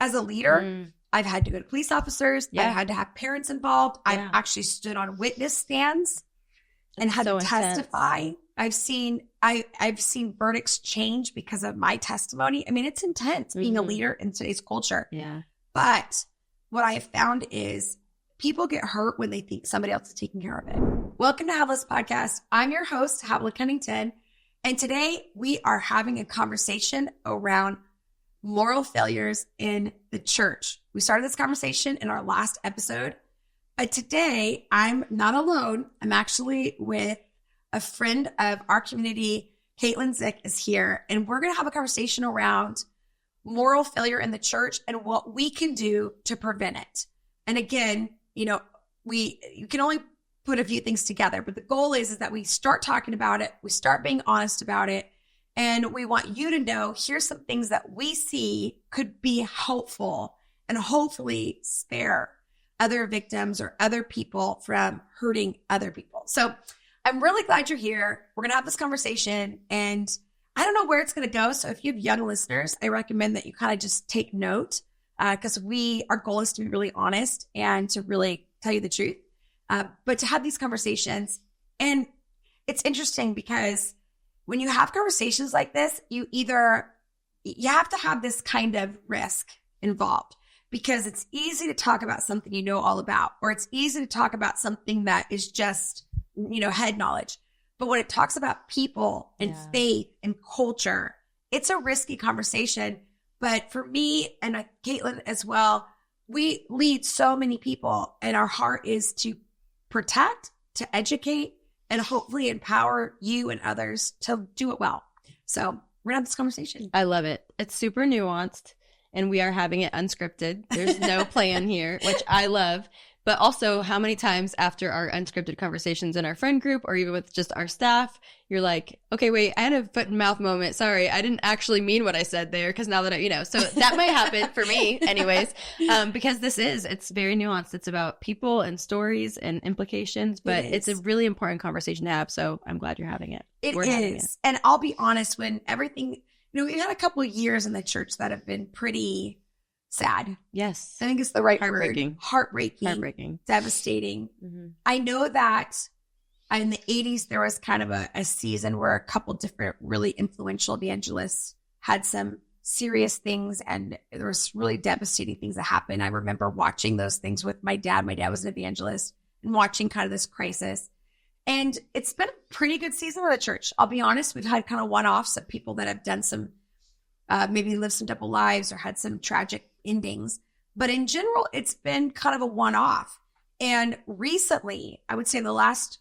as a leader, I've had to go to police officers. Yeah. I've had to have parents involved. Yeah. I've actually stood on witness stands and had to testify. I've seen verdicts change because of my testimony. I mean, it's intense being a leader in today's culture. Yeah. But what I have found is people get hurt when they think somebody else is taking care of it. Welcome to Havilah's podcast. I'm your host, Havilah Cunnington. And today we are having a conversation around moral failures in the church. We started this conversation in our last episode, but today I'm not alone. I'm actually with a friend of our community. Caitlin Zick is here, and we're going to have a conversation around moral failure in the church and what we can do to prevent it. And again, you can only put a few things together, but the goal is that we start talking about it. We start being honest about it. And we want you to know, here's some things that we see could be helpful and hopefully spare other victims or other people from hurting other people. So I'm really glad you're here. We're going to have this conversation, and I don't know where it's going to go. So if you have young listeners, I recommend that you kind of just take note because our goal is to be really honest and to really tell you the truth. But to have these conversations, and it's interesting because when you have conversations like this, you have to have this kind of risk involved because it's easy to talk about something you know all about, or it's easy to talk about something that is just, head knowledge. But when it talks about people and faith and culture, it's a risky conversation. But for me and Caitlin as well, we lead so many people, and our heart is to protect, to educate, and hopefully empower you and others to do it well. So we're going to have this conversation. I love it. It's super nuanced, and we are having it unscripted. There's no plan here, which I love. But also, how many times after our unscripted conversations in our friend group or even with just our staff, you're like, okay, wait, I had a foot and mouth moment. Sorry, I didn't actually mean what I said there because now that so that might happen for me anyways, because it's very nuanced. It's about people and stories and implications, but it's a really important conversation to have. So I'm glad you're having it. We're having it. And I'll be honest, when everything, we've had a couple of years in the church that have been pretty sad. Yes. I think it's the right word. Heartbreaking. Devastating. Mm-hmm. I know that in the 80s, there was kind of a season where a couple different really influential evangelists had some serious things, and there was really devastating things that happened. I remember watching those things with my dad. My dad was an evangelist, and watching kind of this crisis. And it's been a pretty good season with the church. I'll be honest. We've had kind of one-offs of people that have done some, maybe lived some double lives or had some tragic endings. But in general, it's been kind of a one-off. And recently, I would say in the last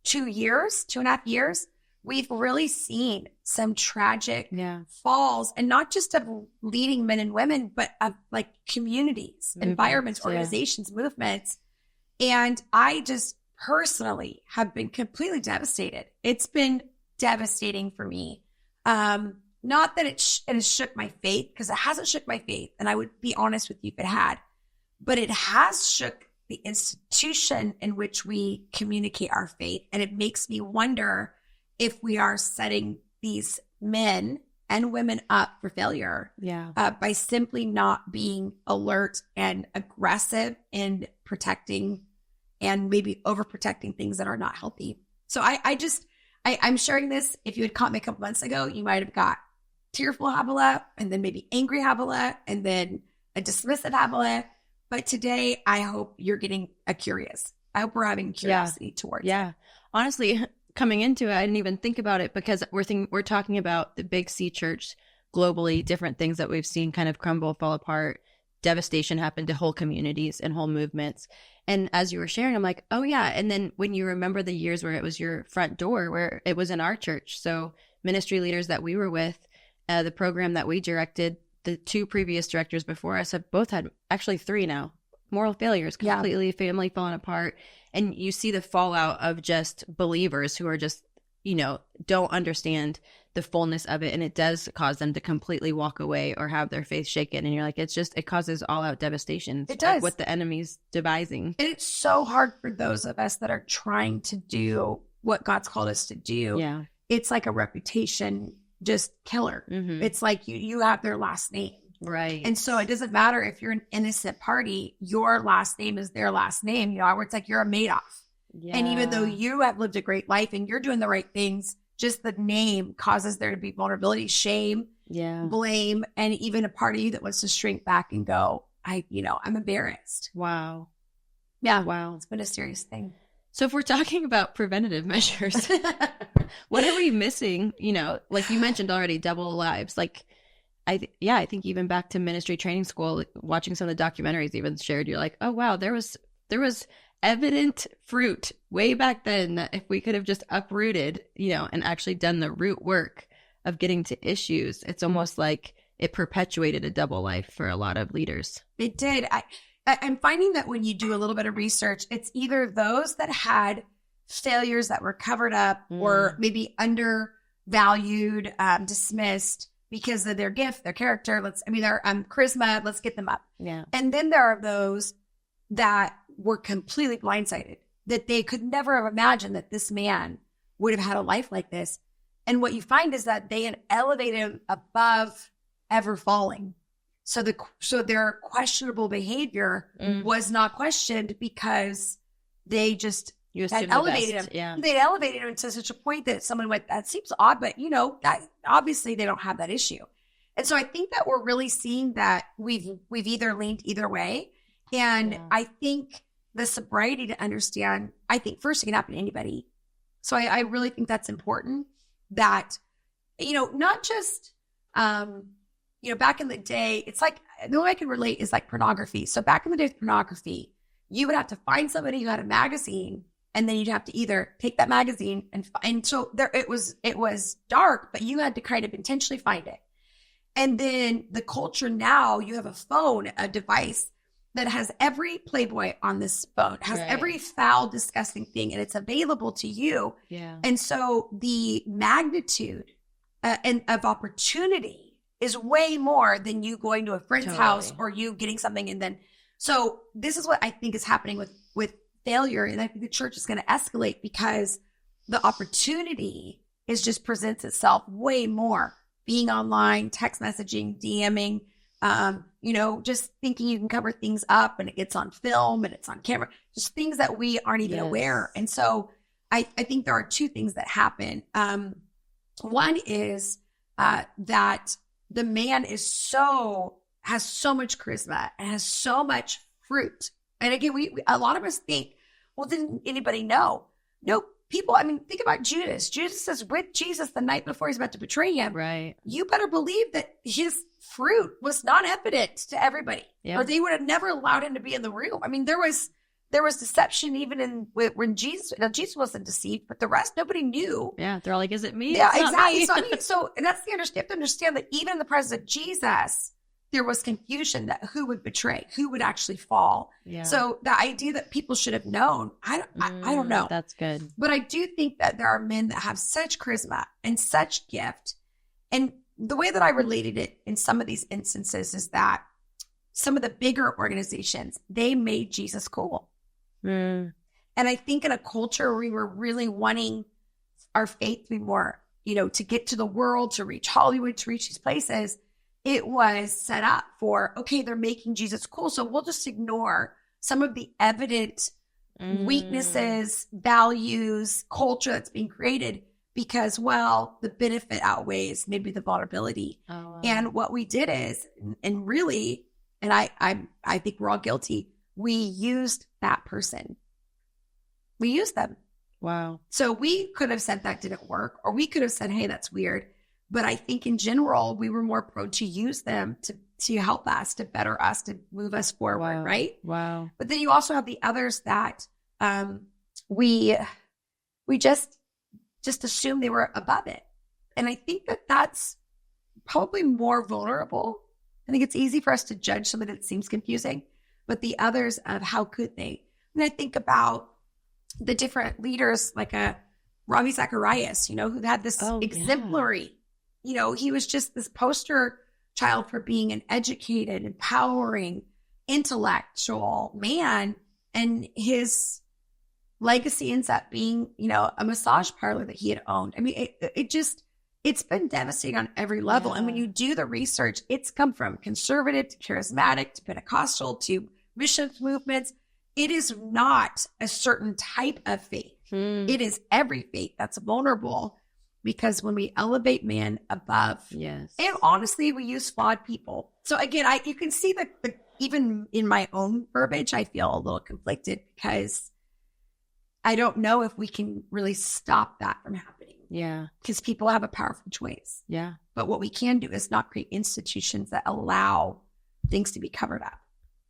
2.5 years, we've really seen some tragic falls, and not just of leading men and women, but of like communities, environments, organizations, movements. And I just personally have been completely devastated. It's been devastating for me. Not that it has shook my faith, because it hasn't shook my faith. And I would be honest with you if it had, but it has shook the institution in which we communicate our faith. And it makes me wonder if we are setting these men and women up for failure by simply not being alert and aggressive in protecting and maybe overprotecting things that are not healthy. So I'm sharing this. If you had caught me a couple months ago, you might have got tearful Havilah, and then maybe angry Havilah, and then a dismissive Havilah. But today, I hope you're getting curious. I hope we're having curiosity towards it. Honestly, coming into it, I didn't even think about it because we're talking about the Big C church globally, different things that we've seen kind of crumble, fall apart, devastation happen to whole communities and whole movements. And as you were sharing, I'm like, oh yeah. And then when you remember the years where it was your front door, where it was in our church. So ministry leaders that we were with, the program that we directed, the 2 previous directors before us have both had, actually 3 now, moral failures, completely family falling apart. And you see the fallout of just believers who are just, don't understand the fullness of it. And it does cause them to completely walk away or have their faith shaken. And you're like, it causes all out devastation. It does. Like what the enemy's devising. And it's so hard for those of us that are trying to do what God's called us to do. Yeah. It's like a reputation just killer. Mm-hmm. It's like you have their last name. Right. And so it doesn't matter if you're an innocent party, your last name is their last name, you know, where it's like you're a Madoff. Yeah. And even though you have lived a great life and you're doing the right things, just the name causes there to be vulnerability, shame, blame, and even a part of you that wants to shrink back and go, I'm embarrassed. Wow. Yeah. Wow. It's been a serious thing. So if we're talking about preventative measures, what are we missing? You know, like you mentioned already, double lives. Like, I think even back to ministry training school, watching some of the documentaries even shared, you're like, oh, wow, there was evident fruit way back then that if we could have just uprooted, you know, and actually done the root work of getting to issues, it's almost like it perpetuated a double life for a lot of leaders. It did. I'm finding that when you do a little bit of research, it's either those that had failures that were covered up or maybe undervalued, dismissed because of their gift, their character, their charisma, let's get them up. Yeah. And then there are those that were completely blindsided, that they could never have imagined that this man would have had a life like this. And what you find is that they had elevated him above ever falling. So their questionable behavior was not questioned because they just had elevated him. Yeah. They elevated him to such a point that someone went, that seems odd, but you know, that obviously they don't have that issue. And so I think that we're really seeing that we've either leaned either way. And I think the sobriety to understand, I think first it can happen to anybody. So I really think that's important that, you know, not just, you know, back in the day, it's like, the way I can relate is like pornography. So back in the day with pornography, you would have to find somebody who had a magazine, and then you'd have to either take that magazine and so there, it was dark, but you had to kind of intentionally find it. And then the culture now, you have a phone, a device that has every Playboy on this phone, has every foul, disgusting thing, and it's available to you. Yeah. And so the magnitude and of opportunity is way more than you going to a friend's house or you getting something. And then, so this is what I think is happening with failure. And I think the church is going to escalate because the opportunity just presents itself way more. Being online, text messaging, DMing, you know, just thinking you can cover things up and it gets on film and it's on camera, just things that we aren't even aware. And so I think there are two things that happen. One is that the man has so much charisma and has so much fruit. And again, a lot of us think, well, didn't anybody know? Nope. People, think about Judas. Judas is with Jesus the night before he's about to betray him. Right. You better believe that his fruit was not evident to everybody, or they would have never allowed him to be in the room. There was deception even when Jesus wasn't deceived, but the rest, nobody knew. Yeah. They're all like, is it me? Yeah, It's not exactly. me. And that's you have to understand that even in the presence of Jesus, there was confusion that who would betray, who would actually fall. Yeah. So the idea that people should have known, I don't know. That's good. But I do think that there are men that have such charisma and such gift. And the way that I related it in some of these instances is that some of the bigger organizations, they made Jesus cool. And I think in a culture where we were really wanting our faith to be more, to get to the world, to reach Hollywood, to reach these places, it was set up for, okay, they're making Jesus cool. So we'll just ignore some of the evident weaknesses, values, culture that's being created because, well, the benefit outweighs maybe the vulnerability. Oh, wow. And what we did is, and really, and I think we're all guilty, we used that person. We used them. Wow. So we could have said that didn't work, or we could have said, hey, that's weird. But I think in general, we were more prone to use them to help us, to better us, to move us forward, right? Wow. But then you also have the others that we just assumed they were above it. And I think that that's probably more vulnerable. I think it's easy for us to judge somebody that seems confusing, but the others of how could they? And I think about the different leaders like Ravi Zacharias, who had this exemplary, he was just this poster child for being an educated, empowering, intellectual man. And his legacy ends up being, a massage parlor that he had owned. It it's been devastating on every level. And when you do the research, it's come from conservative to charismatic to Pentecostal to missions movements. It is not a certain type of faith. It is every faith that's vulnerable, because when we elevate man above, and honestly, we use flawed people. So again, you can see that even in my own verbiage, I feel a little conflicted, because I don't know if we can really stop that from happening. Yeah. Because people have a powerful choice. Yeah. But what we can do is not create institutions that allow things to be covered up.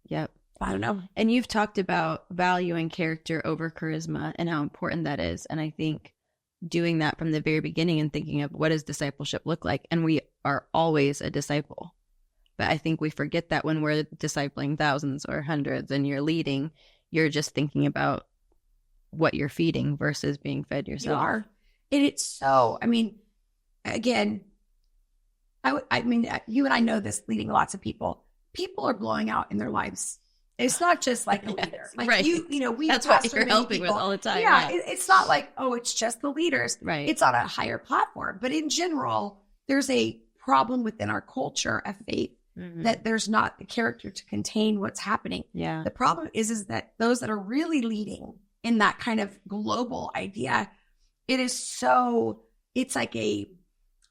Yep. I don't know. And you've talked about valuing character over charisma and how important that is. And I think doing that from the very beginning and thinking of what does discipleship look like? And we are always a disciple. But I think we forget that when we're discipling thousands or hundreds and you're leading, you're just thinking about what you're feeding versus being fed yourself. You are. And it's so, I mean, again, I mean, you and I know this, leading lots of people. People are blowing out in their lives. It's not just like a leader. Like right. We That's what you're helping with all the time. Yeah. It's not like, oh, it's just the leaders. Right. It's on a higher platform. But in general, there's a problem within our culture of faith that there's not the character to contain what's happening. Yeah. The problem is that those that are really leading in that kind of global idea, it's like a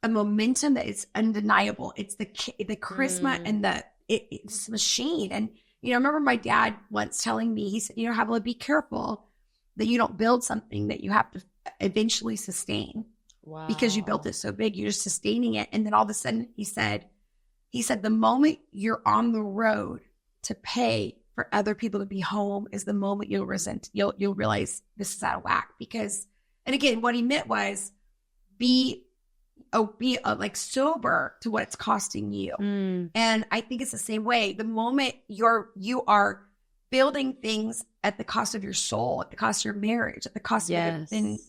momentum that is undeniable. It's the charisma and it's machine. And, I remember my dad once telling me, he said, Havilah, be careful that you don't build something that you have to eventually sustain. Wow. Because you built it so big, you're just sustaining it. And then all of a sudden he said, the moment you're on the road to pay for other people to be home is the moment you'll realize this is out of whack. Because, and again, what he meant was be like sober to what it's costing you. And I think it's the same way. The moment you are building things at the cost of your soul, at the cost of your marriage, at the cost of it, then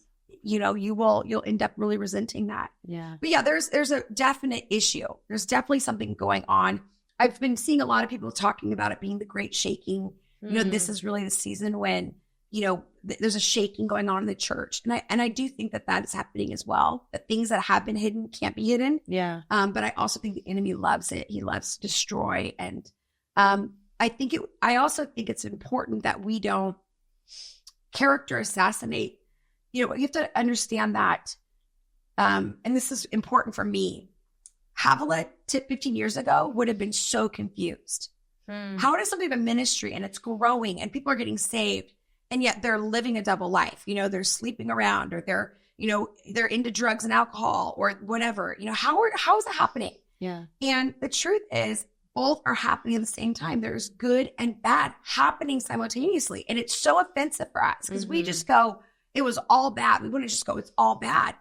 you'll end up really resenting that. Yeah. But yeah, there's a definite issue. There's definitely something going on. I've been seeing a lot of people talking about it being the great shaking. This is really the season when, there's a shaking going on in the church. And I do think that is happening as well, that things that have been hidden can't be hidden. Yeah. But I also think the enemy loves it. He loves to destroy. And I also think it's important that we don't character assassinate. You have to understand that. And this is important for me. Havilah 15 years ago would have been so confused. How does somebody have a ministry and it's growing and people are getting saved, and yet they're living a double life? They're sleeping around, or they're into drugs and alcohol or whatever. How is that happening? Yeah. And the truth is both are happening at the same time. There's good and bad happening simultaneously. And it's so offensive for us because we just go, it was all bad. We wouldn't just go, it's all bad.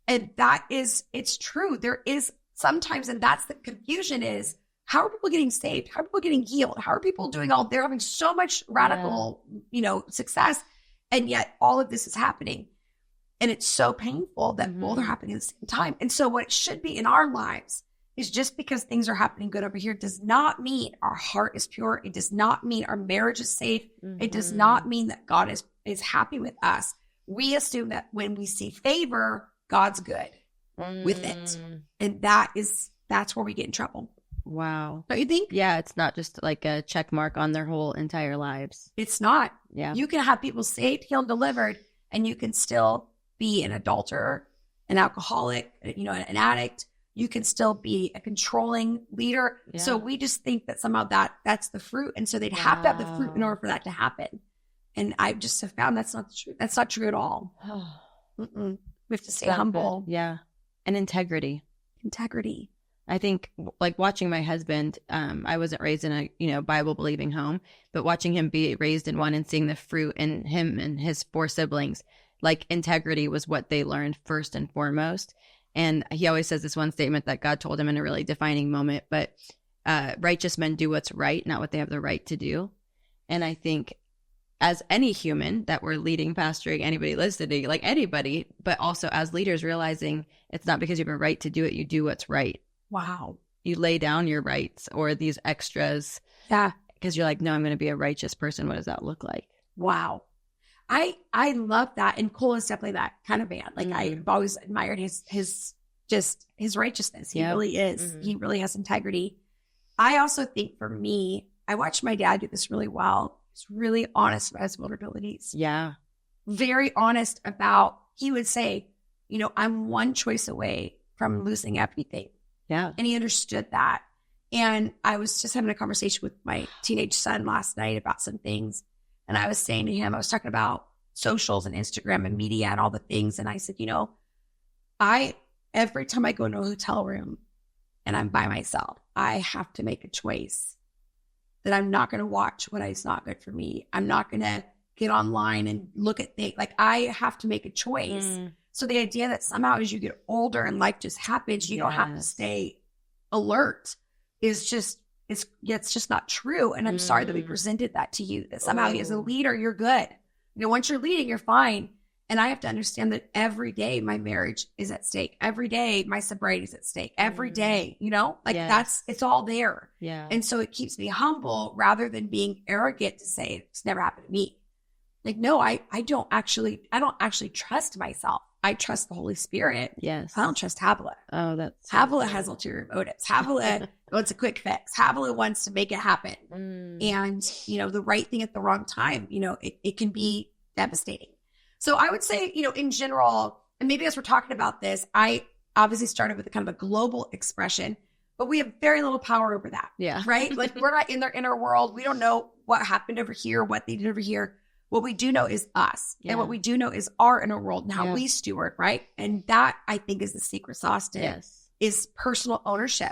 And it's true. There is sometimes, and that's the confusion is, how are people getting saved? How are people getting healed? How are people doing they're having so much radical, success. And yet all of this is happening. And it's so painful that both are happening at the same time. And so what should be in our lives is, just because things are happening good over here does not mean our heart is pure. It does not mean our marriage is safe. It does not mean that God is happy with us. We assume that when we see favor, God's good with it. And that's where we get in trouble. Wow. Don't you think? Yeah, it's not just like a check mark on their whole entire lives. It's not. Yeah. You can have people saved, healed, delivered, and you can still be an adulterer, an alcoholic, an addict. You can still be a controlling leader. Yeah. So we just think that somehow that's the fruit. And so they'd have to have the fruit in order for that to happen. And I just have found that's not true. That's not true at all. We have to stay humble. Yeah. And integrity. I think, like, watching my husband, I wasn't raised in a, Bible believing home, but watching him be raised in one and seeing the fruit in him and his 4 siblings, like, integrity was what they learned first and foremost. And he always says this one statement that God told him in a really defining moment, but righteous men do what's right, not what they have the right to do. And I think as any human that we're leading, pastoring, anybody listening, like anybody, but also as leaders, realizing it's not because you have a right to do it, you do what's right. Wow. You lay down your rights or these extras. Yeah. Because you're like, no, I'm going to be a righteous person. What does that look like? Wow. I love that. And Cole is definitely that kind of man. Like, I've always admired his just his righteousness. He really is. Mm-hmm. He really has integrity. I also think for me, I watched my dad do this really well. He's really honest about his vulnerabilities. Yeah. Very honest about, he would say, you know, I'm one choice away from losing everything. Yeah. And he understood that. And I was just having a conversation with my teenage son last night about some things. And I was saying to him, I was talking about socials and Instagram and media and all the things. And I said, you know, every time I go into a hotel room and I'm by myself, I have to make a choice that I'm not going to watch what is not good for me. I'm not going to get online and look at things. Like, I have to make a choice. So the idea that somehow as you get older and life just happens, you don't have to stay alert is just, it's just not true. And I'm sorry that we presented that to you, that somehow as a leader, you're good. You know, once you're leading, you're fine. And I have to understand that every day my marriage is at stake. Every day my sobriety is at stake. Every day, you know, like it's all there. Yeah. And so it keeps me humble rather than being arrogant to say it's never happened to me. Like, no, I don't actually trust myself. I trust the Holy Spirit. Yes. I don't trust Havilah. Oh, that's Havilah has ulterior motives. Havilah wants a quick fix. Havilah wants to make it happen. And, you know, the right thing at the wrong time, you know, it can be devastating. So I would say, you know, in general, and maybe as we're talking about this, I obviously started with a kind of a global expression, but we have very little power over that. Yeah. Right? Like, we're not in their inner world. We don't know what happened over here, what they did over here. What we do know is us. Yeah. And what we do know is our inner world and how we steward, right? And that, I think, is the secret sauce to it, is personal ownership.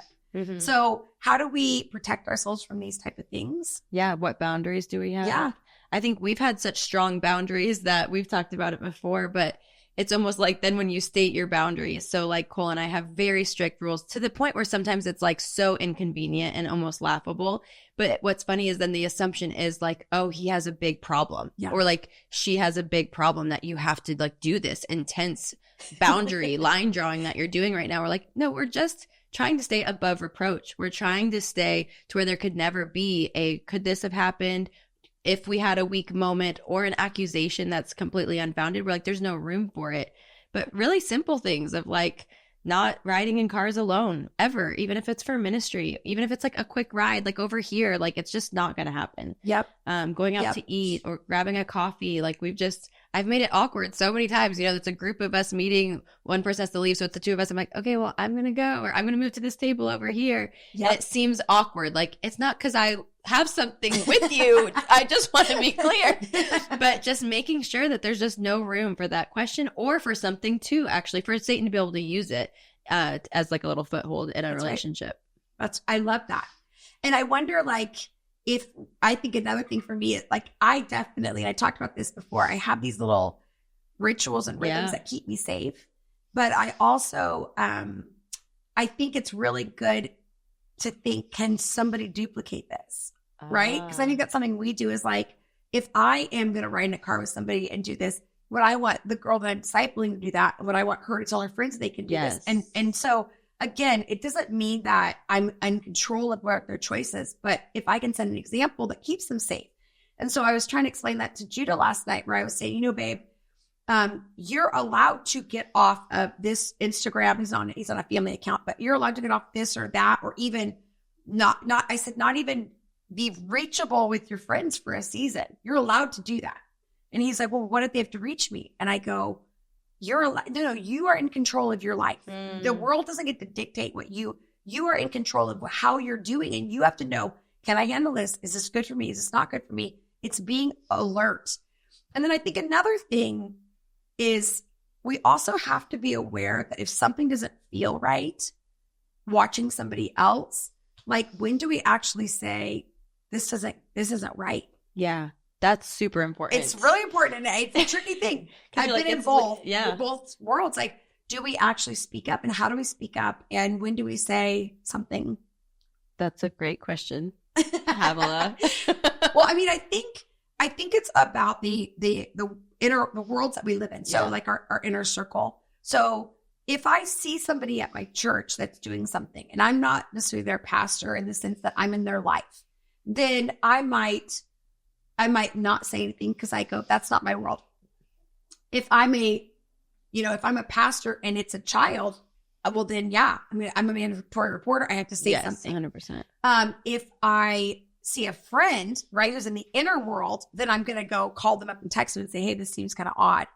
So how do we protect ourselves from these type of things? Yeah. What boundaries do we have? Yeah. I think we've had such strong boundaries that we've talked about it before, but it's almost like then when you state your boundaries. So like Cole and I have very strict rules to the point where sometimes it's like so inconvenient and almost laughable. But what's funny is then the assumption is like, oh, he has a big problem, or like she has a big problem that you have to like do this intense boundary line drawing that you're doing right now. We're like, no, we're just trying to stay above reproach. We're trying to stay to where there could never be could this have happened? If we had a weak moment or an accusation that's completely unfounded, we're like, there's no room for it. But really simple things of like not riding in cars alone ever, even if it's for ministry, even if it's like a quick ride, like over here, like it's just not going to happen. Going out to eat or grabbing a coffee. Like I've made it awkward so many times. You know, it's a group of us meeting. One person has to leave. So it's the two of us. I'm like, okay, well, I'm going to go, or I'm going to move to this table over here. And it seems awkward. Like, it's not because I have something with you. I just want to be clear. But just making sure that there's just no room for that question or for something to actually, for Satan to be able to use it as like a little foothold in a relationship. Right. I love that. And I wonder, like, I think another thing for me is like, I talked about this before, I have these little rituals and rhythms that keep me safe. But I also, I think it's really good to think, can somebody duplicate this? Right? Because I think that's something we do is like, if I am going to ride in a car with somebody and do this, what I want the girl that I'm discipling to do that, what I want her to tell her friends they can do this. And so again, it doesn't mean that I'm in control of what their choices, but if I can set an example that keeps them safe. And so I was trying to explain that to Judah last night, where I was saying, you know, babe, you're allowed to get off of this Instagram. He's on a family account, but you're allowed to get off this or that, or even not even be reachable with your friends for a season. You're allowed to do that. And he's like, well, what if they have to reach me? And I go, you are in control of your life. The world doesn't get to dictate what you are in control of how you're doing. And you have to know, can I handle this? Is this good for me? Is this not good for me? It's being alert. And then I think another thing is we also have to be aware that if something doesn't feel right, watching somebody else, like, when do we actually say, this isn't right? Yeah. That's super important. It's really important. And it's a tricky thing. I've been involved in both worlds. Like, do we actually speak up, and how do we speak up? And when do we say something? That's a great question, Havilah. Well, I mean, I think it's about the worlds that we live in. So like our inner circle. So if I see somebody at my church that's doing something, and I'm not necessarily their pastor in the sense that I'm in their life, then I might not say anything because I go, that's not my world. If I'm a pastor and it's a child, well then, yeah, I mean, I'm a mandatory reporter. I have to say yes, something. 100%. If I see a friend, right, who's in the inner world, then I'm going to go call them up and text them and say, hey, this seems kind of odd.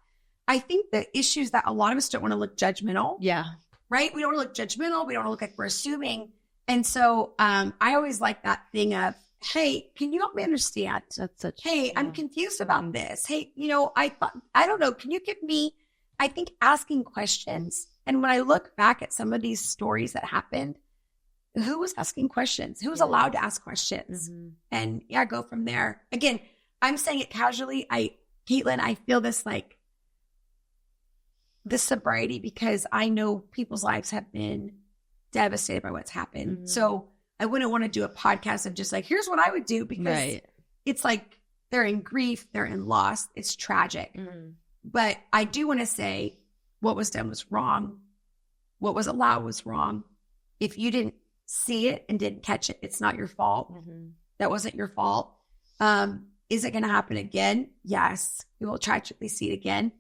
I think the issue is that a lot of us don't want to look judgmental. Yeah. Right? We don't want to look judgmental. We don't want to look like we're assuming. And so I always like that thing of, hey, can you help me understand? That's such. Hey, I'm confused about this. Hey, I don't know. Can you give me, I think asking questions. And when I look back at some of these stories that happened, who was asking questions? Who was allowed to ask questions? Mm-hmm. And yeah, go from there. Again, I'm saying it casually. Caitlin, I feel this sobriety because I know people's lives have been devastated by what's happened. Mm-hmm. So I wouldn't want to do a podcast of just like, here's what I would do, because it's like they're in grief, they're in loss. It's tragic. Mm-hmm. But I do want to say what was done was wrong. What was allowed was wrong. If you didn't see it and didn't catch it, it's not your fault. Mm-hmm. That wasn't your fault. Is it going to happen again? Yes. We will tragically see it again.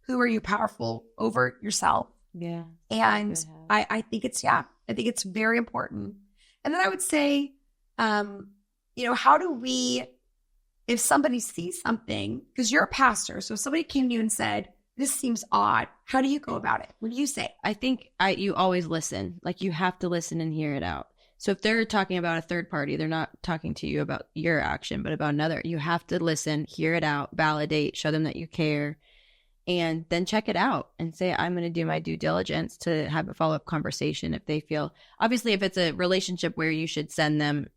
Who are you powerful over? Yourself. Yeah. And I think it's very important. And then I would say, how do we, if somebody sees something, because you're a pastor, so if somebody came to you and said, this seems odd, how do you go about it? What do you say? I think you always listen. Like, you have to listen and hear it out. So if they're talking about a third party, they're not talking to you about your action, but about another. You have to listen, hear it out, validate, show them that you care, and then check it out and say, I'm going to do my due diligence to have a follow-up conversation if they feel, obviously, if it's a relationship where you should send them,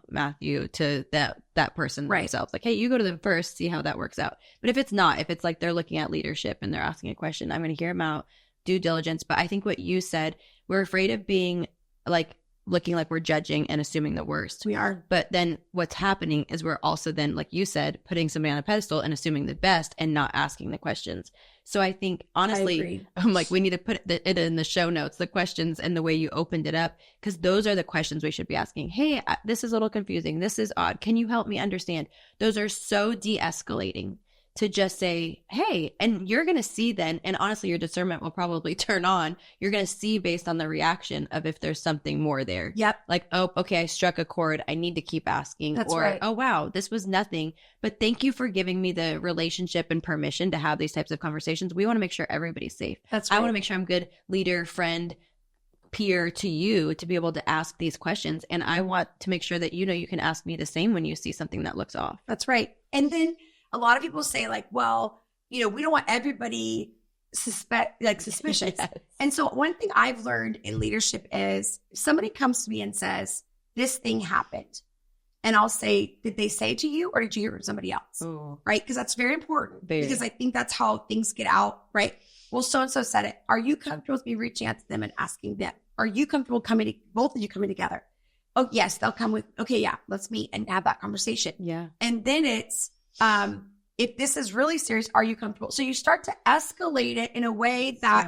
Matthew, to that person themselves. Like, hey, you go to them first, see how that works out. But if it's not, if it's like they're looking at leadership and they're asking a question, I'm going to hear them out, due diligence. But I think what you said, we're afraid of being like, looking like we're judging and assuming the worst. We are. But then what's happening is we're also then, like you said, putting somebody on a pedestal and assuming the best and not asking the questions. So I think, honestly, I'm like, we need to put it in the show notes, the questions and the way you opened it up, because those are the questions we should be asking. Hey, this is a little confusing. This is odd. Can you help me understand? Those are so de-escalating to just say, hey, and you're going to see then, and honestly, your discernment will probably turn on. You're going to see based on the reaction of if there's something more there. Yep. Like, oh, okay, I struck a chord. I need to keep asking. That's or, right. Oh, wow, this was nothing. But thank you for giving me the relationship and permission to have these types of conversations. We want to make sure everybody's safe. That's right. I want to make sure I'm good leader, friend, peer to you to be able to ask these questions. And I want to make sure that, you can ask me the same when you see something that looks off. That's right. And then a lot of people say like, well, we don't want everybody suspicious. Yes. And so one thing I've learned in leadership is if somebody comes to me and says, this thing happened, and I'll say, did they say it to you or did you hear it from somebody else? Ooh. Right? Because that's very important. Because I think that's how things get out, right? Well, so-and-so said it. Are you comfortable with me reaching out to them and asking them? Are you comfortable both of you coming together? Oh, yes, they'll come with, okay, yeah, let's meet and have that conversation. Yeah. And then it's, if this is really serious, are you comfortable? So you start to escalate it in a way that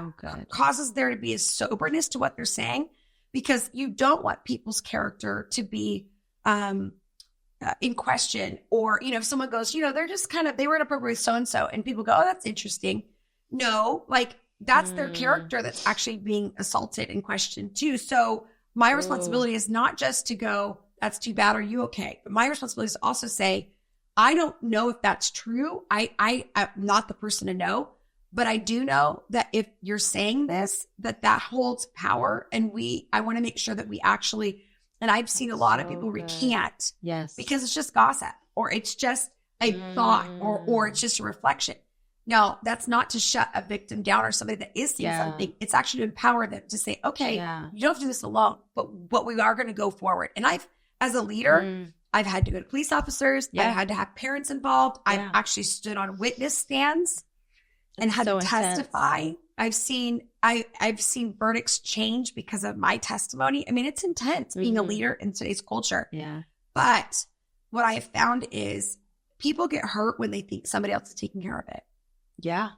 causes there to be a soberness to what they're saying, because you don't want people's character to be in question. Or, if someone goes, they're just they were inappropriate with so-and-so, and people go, oh, that's interesting. No, like that's their character that's actually being assaulted and questioned too. So my responsibility is not just to go, that's too bad. Are you okay? But my responsibility is to also say, I don't know if that's true. I'm not the person to know, but I do know that if you're saying this, that holds power. And I want to make sure that we actually, and I've seen a lot of people recant. Yes. Because it's just gossip, or it's just a thought, or it's just a reflection. Now, that's not to shut a victim down or somebody that is seeing something. It's actually to empower them to say, okay, you don't have to do this alone, but we are going to go forward. And as a leader, I've had to go to police officers. I've had to have parents involved. I've actually stood on witness stands and had to testify. I've seen verdicts change because of my testimony. I mean, it's intense being a leader in today's culture. Yeah. But what I have found is people get hurt when they think somebody else is taking care of it. Yeah.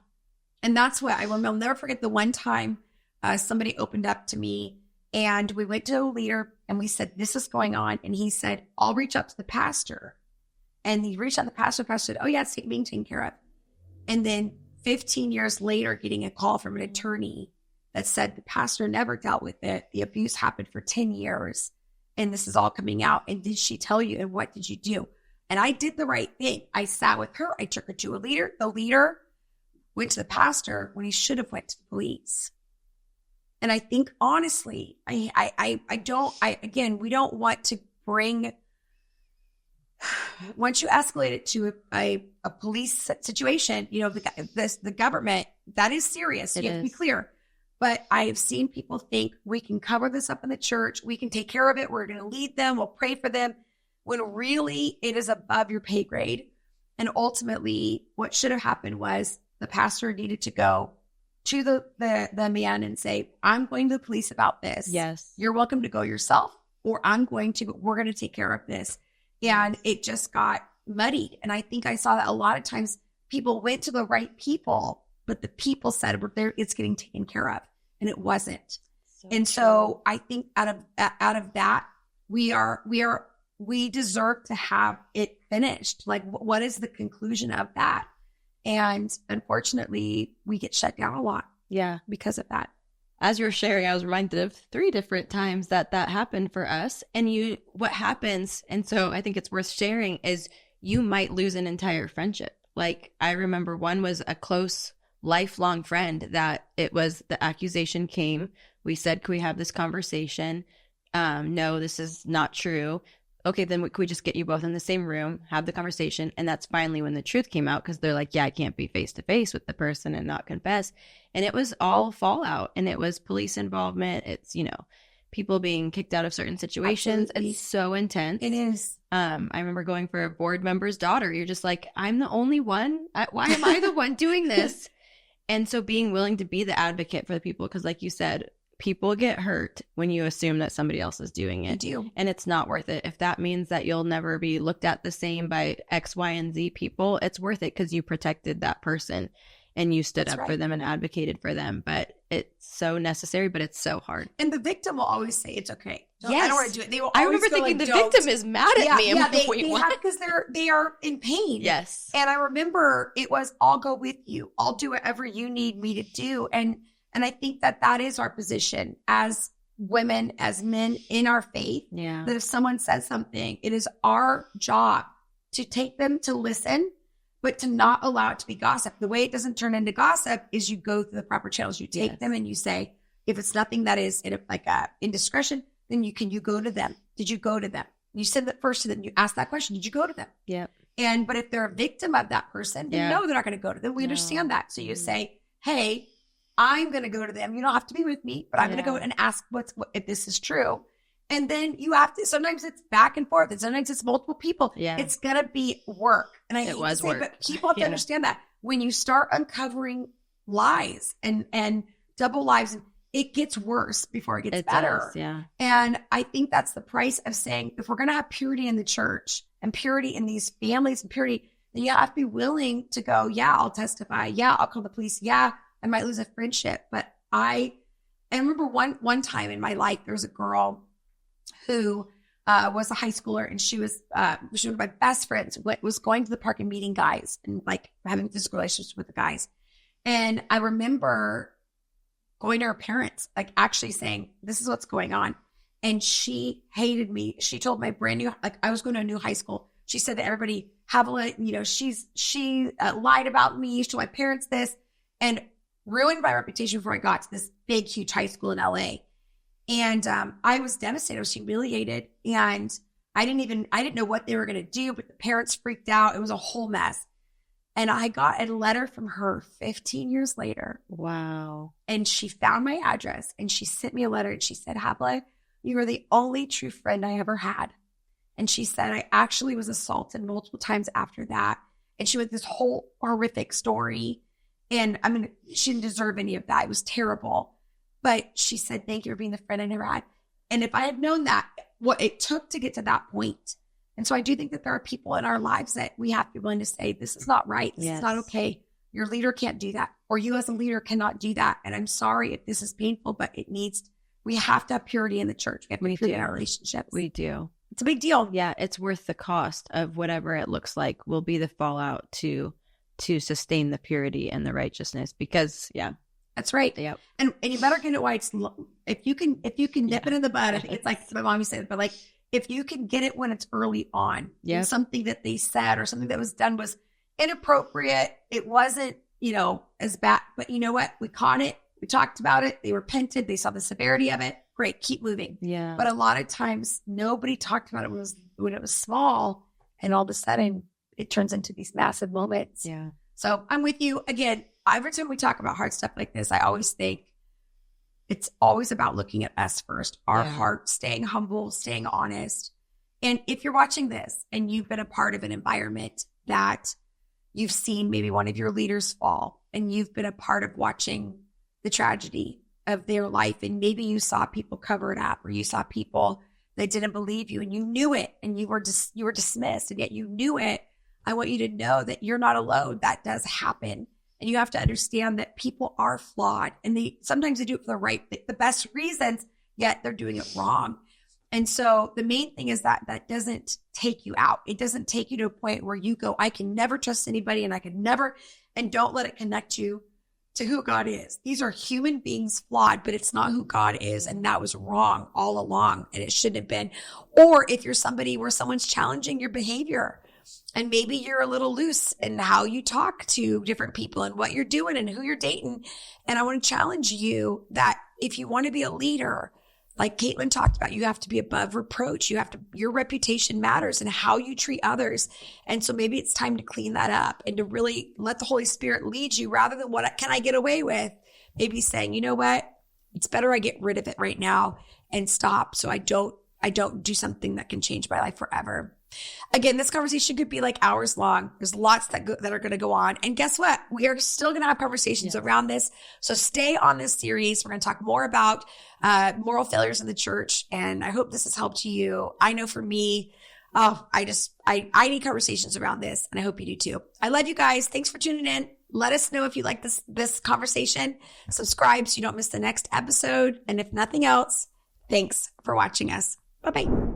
And that's what I'll never forget the one time somebody opened up to me. And we went to a leader and we said, this is going on. And he said, I'll reach out to the pastor. And he reached out to the pastor. The pastor said, oh, yeah, it's being taken care of. And then 15 years later, getting a call from an attorney that said the pastor never dealt with it. The abuse happened for 10 years and this is all coming out. And did she tell you? And what did you do? And I did the right thing. I sat with her. I took her to a leader. The leader went to the pastor when he should have went to the police. And I think honestly, again, we don't want to bring, once you escalate it to a police situation, you know, the government, that is serious. You have to be clear. But I have seen people think we can cover this up in the church. We can take care of it. We're going to lead them. We'll pray for them. When really it is above your pay grade. And ultimately what should have happened was the pastor needed to go to the man and say, I'm going to the police about this. Yes. You're welcome to go yourself, or we're going to take care of this. And it just got muddied. And I think I saw that a lot of times people went to the right people, but the people said it's getting taken care of, and it wasn't. So I think out of that, we deserve to have it finished. Like, what is the conclusion of that? And unfortunately, we get shut down a lot. Yeah, because of that. As you were sharing, I was reminded of 3 different times that happened for us. And what happens, and so I think it's worth sharing, is you might lose an entire friendship. Like, I remember one was a close, lifelong friend that it was, the accusation came. We said, can we have this conversation? No, this is not true. Okay, then could we just get you both in the same room, have the conversation? And that's finally when the truth came out, because they're like, yeah, I can't be face to face with the person and not confess. And it was all fallout, and it was police involvement. It's, you know, people being kicked out of certain situations. Absolutely. It's so intense. It is. I remember going for a board member's daughter. You're just like, I'm the only one. Why am I the one doing this? And so being willing to be the advocate for the people, because like you said, people get hurt when you assume that somebody else is doing it. You do. And it's not worth it. If that means that you'll never be looked at the same by X, Y, and Z people, it's worth it because you protected that person and you stood up for them and advocated for them. But it's so necessary, but it's so hard. And the victim will always say, it's okay. Yes. I don't want to do it. They will I always remember thinking like, the victim is mad at me. Yeah, they have, because they are in pain. Yes. And I remember it was, I'll go with you. I'll do whatever you need me to do. And I think that is our position as women, as men in our faith. Yeah. That if someone says something, it is our job to take them to listen, but to not allow it to be gossip. The way it doesn't turn into gossip is you go through the proper channels. You take them and you say, if it's nothing that is indiscretion, then you go to them. Did you go to them? You said that first to them. You ask that question. Did you go to them? Yep. But if they're a victim of that person, then no, they're not going to go to them. We understand that. So you say, hey, I'm going to go to them. You don't have to be with me, but I'm going to go and ask if this is true. And then you have to, sometimes it's back and forth, and sometimes it's multiple people. Yeah. It's going to be work. And it was work. But people have to understand that when you start uncovering lies and double lives, it gets worse before it gets better. Yeah. And I think that's the price of saying, if we're going to have purity in the church and purity in these families and purity, then you have to be willing to go, yeah, I'll testify. Yeah, I'll call the police. Yeah, I might lose a friendship. But I remember one time in my life, there was a girl who was a high schooler, and she was one of my best friends, was going to the park and meeting guys and like having physical relationships with the guys. And I remember going to her parents, like actually saying, this is what's going on. And she hated me. She told my brand new, like I was going to a new high school. She said to everybody, Havilah, she lied about me. She told my parents this, and ruined my reputation before I got to this big, huge high school in LA. And I was devastated. I was humiliated. And I didn't know what they were going to do, but the parents freaked out. It was a whole mess. And I got a letter from her 15 years later. Wow. And she found my address and she sent me a letter, and she said, Havilah, you are the only true friend I ever had. And she said, I actually was assaulted multiple times after that. And she went this whole horrific story. And I mean, she didn't deserve any of that. It was terrible. But she said, thank you for being the friend I never had. And if I had known that, what it took to get to that point. And so I do think that there are people in our lives that we have to be willing to say, this is not right. This is not okay. Your leader can't do that. Or you as a leader cannot do that. And I'm sorry if this is painful, but we have to have purity in the church. We have to have purity in our relationships. We do. It's a big deal. Yeah. It's worth the cost of whatever it looks like will be the fallout to sustain the purity and the righteousness, because That's right. Yep. And you better get it while it's, if you can nip it in the bud. I think it's like my mom used to say, but like, if you can get it when it's early on, and something that they said or something that was done was inappropriate, it wasn't, as bad, but you know what? We caught it. We talked about it. They repented. They saw the severity of it. Great. Keep moving. Yeah. But a lot of times nobody talked about it when it was small, and all of a sudden it turns into these massive moments. Yeah. So I'm with you. Again, every time we talk about hard stuff like this, I always think it's always about looking at us first, our heart, staying humble, staying honest. And if you're watching this and you've been a part of an environment that you've seen maybe one of your leaders fall, and you've been a part of watching the tragedy of their life, and maybe you saw people cover it up, or you saw people that didn't believe you and you knew it, and you were dismissed, and yet you knew it. I want you to know that you're not alone. That does happen. And you have to understand that people are flawed, and sometimes they do it for the best reasons, yet they're doing it wrong. And so the main thing is that doesn't take you out. It doesn't take you to a point where you go, I can never trust anybody, and don't let it connect you to who God is. These are human beings, flawed, but it's not who God is. And that was wrong all along, and it shouldn't have been. Or if you're somebody where someone's challenging your behavior, and maybe you're a little loose in how you talk to different people and what you're doing and who you're dating. And I want to challenge you that if you want to be a leader, like Caitlin talked about, you have to be above reproach. Your reputation matters and how you treat others. And so maybe it's time to clean that up and to really let the Holy Spirit lead you, rather than what can I get away with? Maybe saying, you know what? It's better I get rid of it right now and stop, so I don't do something that can change my life forever. Again, this conversation could be like hours long. There's lots that are going to go on. And guess what? We are still going to have conversations around this. So stay on this series. We're going to talk more about moral failures in the church. And I hope this has helped you. I know for me, I need conversations around this, and I hope you do too. I love you guys. Thanks for tuning in. Let us know if you like this conversation. Subscribe so you don't miss the next episode. And if nothing else, thanks for watching us. Bye-bye.